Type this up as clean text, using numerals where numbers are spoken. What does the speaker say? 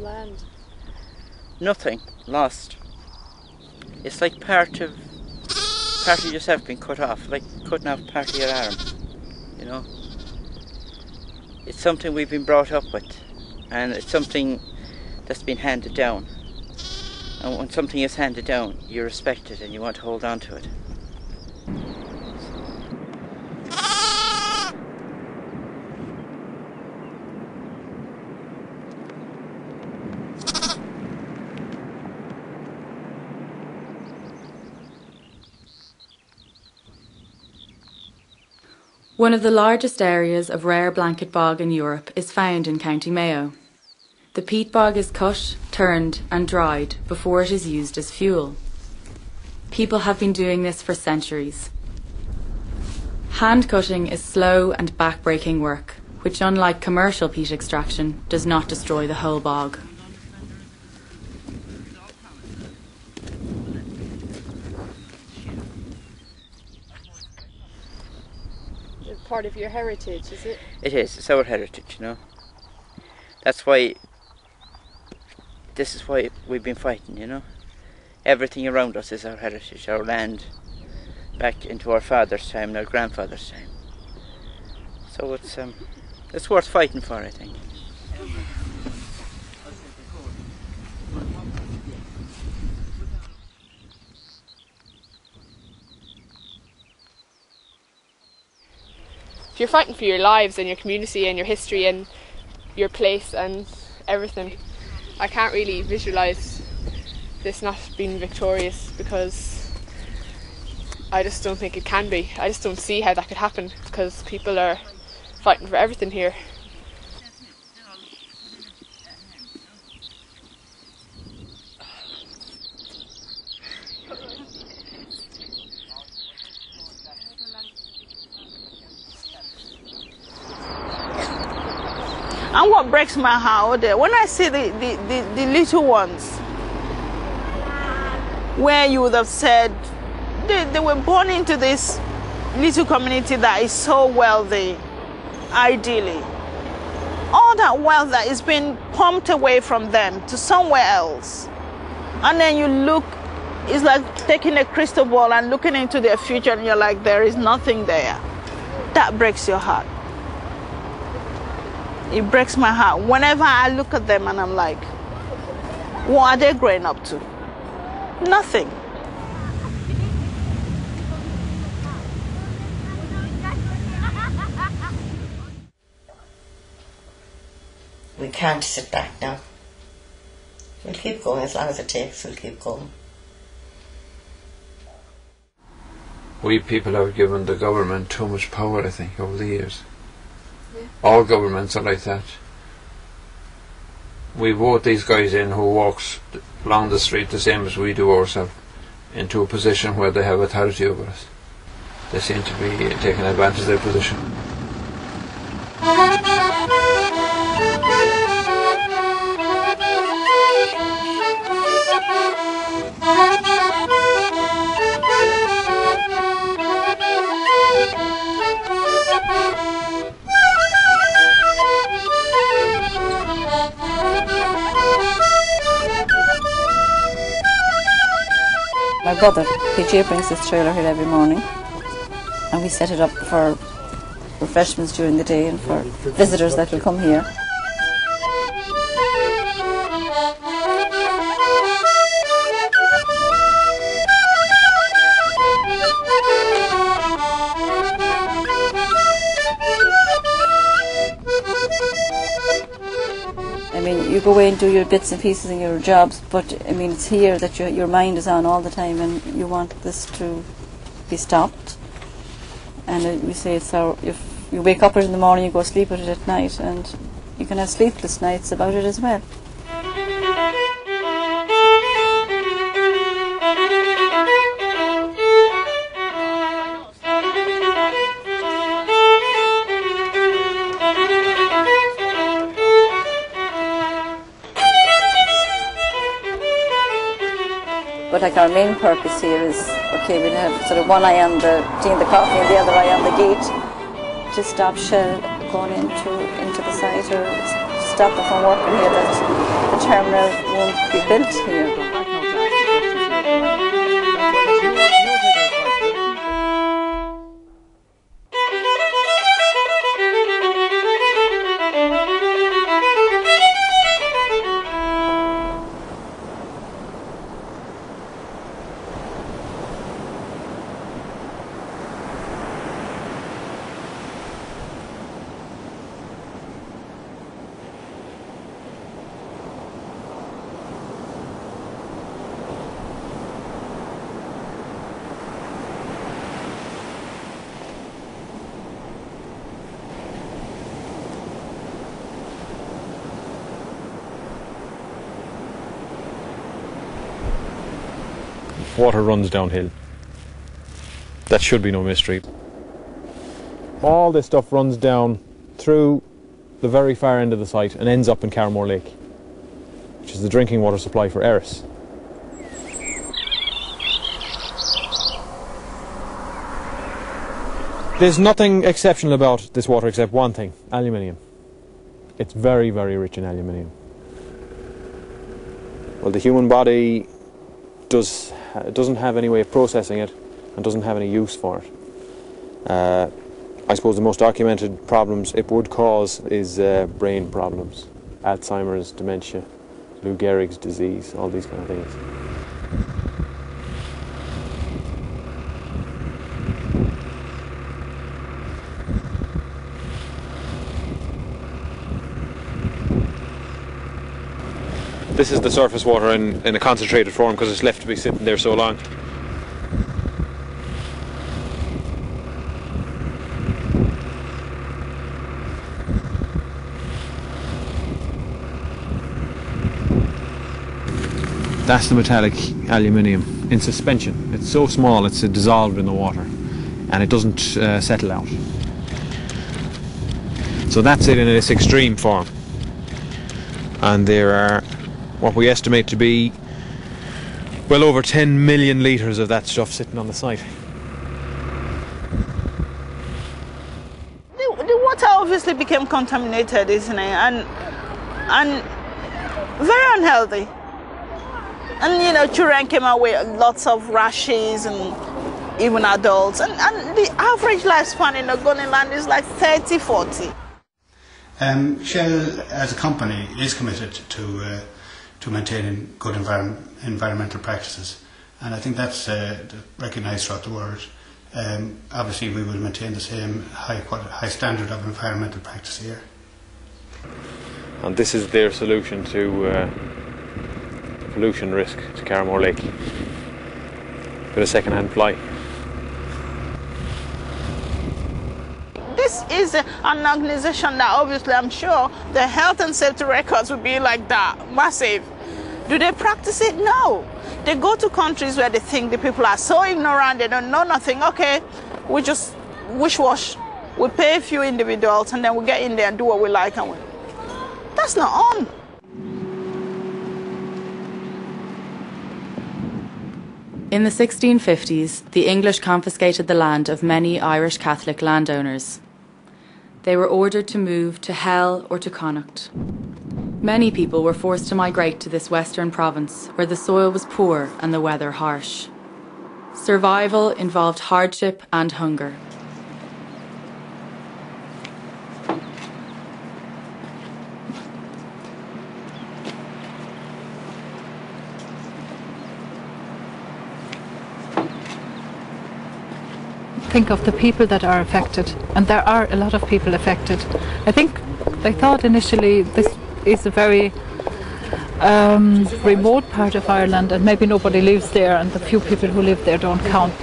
land? Nothing. Lost. It's like part of yourself being cut off, like cutting off part of your arm, you know. It's something we've been brought up with, and it's something that's been handed down. And when something is handed down, you respect it and you want to hold on to it. One of the largest areas of rare blanket bog in Europe is found in County Mayo. The peat bog is cut, turned and dried before it is used as fuel. People have been doing this for centuries. Hand cutting is slow and back-breaking work, which unlike commercial peat extraction, does not destroy the whole bog. Part of your heritage, is it? It is. It's our heritage, you know. That's why. This is why we've been fighting, you know. Everything around us is our heritage, our land, back into our father's time and our grandfather's time. So it's worth fighting for, I think. You're fighting for your lives and your community and your history and your place and everything. I can't really visualise this not being victorious, because I just don't think it can be. I just don't see how that could happen, because people are fighting for everything here. And what breaks my heart when I see the little ones, where you would have said they were born into this little community that is so wealthy, ideally. All that wealth that is being pumped away from them to somewhere else. And then you look, it's like taking a crystal ball and looking into their future and you're like, there is nothing there. That breaks your heart. It breaks my heart. Whenever I look at them and I'm like, what are they growing up to? Nothing. We can't sit back now. We'll keep going as long as it takes, we'll keep going. We people have given the government too much power, I think, over the years. All governments are like that. We vote these guys in who walks along the street the same as we do ourselves into a position where they have authority over us. They seem to be taking advantage of their position. My brother, PJ, brings his trailer here every morning, and we set it up for refreshments during the day and for visitors that will come here. I mean, you go away and do your bits and pieces in your jobs, but I mean, it's here that your mind is on all the time, and you want this to be stopped. And we say it's our, if you wake up with it in the morning, you go sleep with it at night, and you can have sleepless nights about it as well. But like our main purpose here is, okay, we'll have sort of one eye on the tea and the coffee and the other eye on the gate to stop shell going into the site or stop them from working here, that the terminal won't be built here. Water runs downhill. That should be no mystery. All this stuff runs down through the very far end of the site and ends up in Carramore Lake, which is the drinking water supply for Erris. There's nothing exceptional about this water except one thing: aluminium. It's very, very rich in aluminium. Well, the human body doesn't have any way of processing it and doesn't have any use for it. I suppose the most documented problems it would cause is brain problems, Alzheimer's, dementia, Lou Gehrig's disease, all these kind of things. This is the surface water in a concentrated form because it's left to be sitting there so long. That's the metallic aluminium in suspension. It's so small it's dissolved in the water and it doesn't settle out. So that's it in its extreme form. And there are what we estimate to be well over 10 million litres of that stuff sitting on the site. The water obviously became contaminated, isn't it? And very unhealthy. And you know, children came out with lots of rashes and even adults. And the average lifespan in Ogoniland is like 30, 40. Shell as a company is committed to maintaining good environmental practices, and I think that's recognised throughout the world. Obviously we will maintain the same high standard of environmental practice here. And this is their solution to the pollution risk to Carramore Lake. Bit of second-hand fly. This is an organisation that obviously I'm sure the health and safety records will be like that, massive. Do they practice it? No. They go to countries where they think the people are so ignorant, they don't know nothing. Okay, we just wish-wash. We pay a few individuals and then we get in there and do what we like. And that's not on. In the 1650s, the English confiscated the land of many Irish Catholic landowners. They were ordered to move to Hell or to Connacht. Many people were forced to migrate to this western province where the soil was poor and the weather harsh. Survival involved hardship and hunger. Think of the people that are affected, and there are a lot of people affected. I think they thought initially this is a very remote part of Ireland and maybe nobody lives there and the few people who live there don't count.